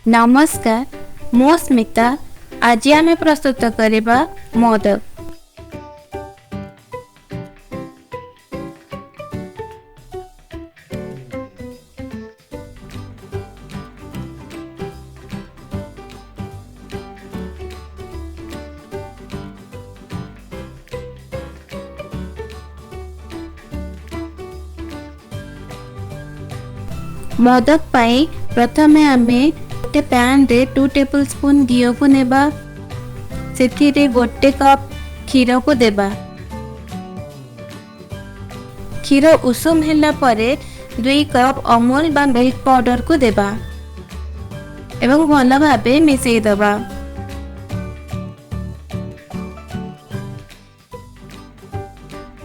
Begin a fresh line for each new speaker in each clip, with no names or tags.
नमस्कार, मो स्मिता। आज आम प्रस्तुत करवा मोदक। मोदक पाई प्रथमे आमे गोटे पैन रे 2 टेबल स्पून घी को नेबा। सेथिरे गोटे कप क्षीर को देबा। क्षीर उषुम हैला परे 2 कप अमूल बा मिल्क पाउडर को देबा एवं भल भाबे मिसई दबा।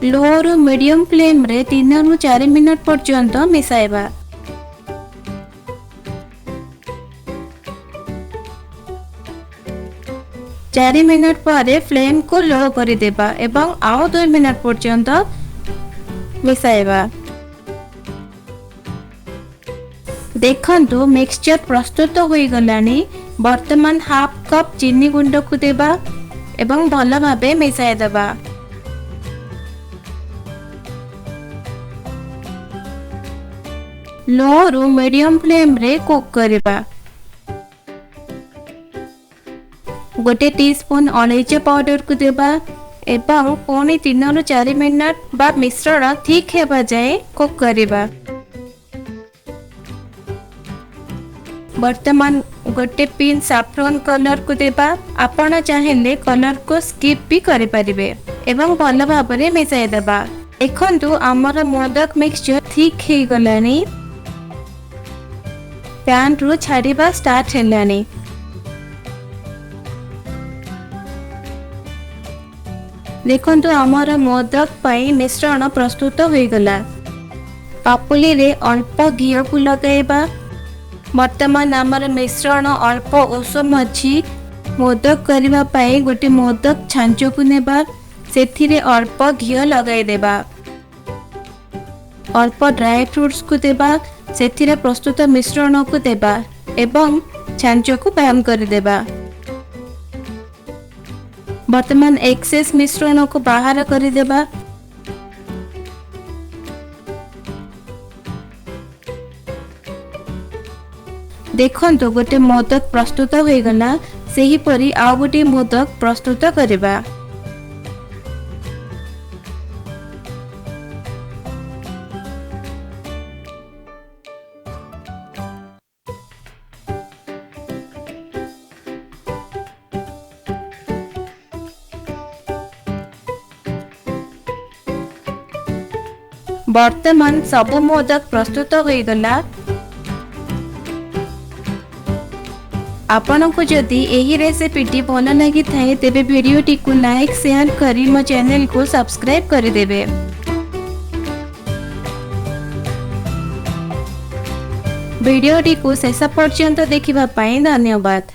लो रु मीडियम फ्लेम रे 3 रु 4 मिनट पर्यंत मिसाइबा। चारि मिनट पर फ्लेम को लो कर देबा एवं आउ 2 मिनट पर्यंत मिसाइबा। देखंतु मिक्सचर प्रस्तुत होई गलानी। वर्तमान हाफ कप चीनी गुंड को देबा एवं भल भाबे मिसाइ देबा। लो रु मीडियम फ्लेम रे कुक करबा। गोटे टीस्पून अलैची पाउडर को देबा एवं पुणी 3 रु 4 मिनट बा मिश्रण ठीक हेबा जाए कुक करबा। वर्तमान गोटे पिन सैफ्रॉन कलर को देबा। आपण चाहेले कलर को स्किप भी करि परिबे एवं भल भाबरे मिसाइ देबा। देखंतु हमर मोदक मिक्सचर ठीक हे गलानी। पैन रु छाड़ीबा स्टार्ट हेलानी। देखंतु आमर मोदक पाई मिश्रण प्रस्तुत हो गला। पापुली रे अल्प घी को लगाइबा। वर्तमान आमर मिश्रण अल्प उषुम अछि। मोदक करबा पाई गोटे मोदक छांच को नेबा। सेथिरे अल्प घी लगाई देबा। अल्प ड्राई फ्रूट्स को देबा। सेथिरे प्रस्तुत मिश्रण को देबा एवं छांच को बंद कर देबा। वर्तमान एक्सेस मिश्रण को बाहर कर देबा। देखंतु गोटे मोदक प्रस्तुत हो गला। सेही परी आउ गोटे मोदक प्रस्तुत करबा। वर्तमान सब मोदक प्रस्तुत हो गला। आपन को जदि एही रेसिपी भल लगी थाए तेबे वीडियो टी को लाइक शेयर करी मो चैनल को सब्सक्राइब कर देबे। वीडियो टी को शेष पर्यंत देखिबा पाई धन्यवाद।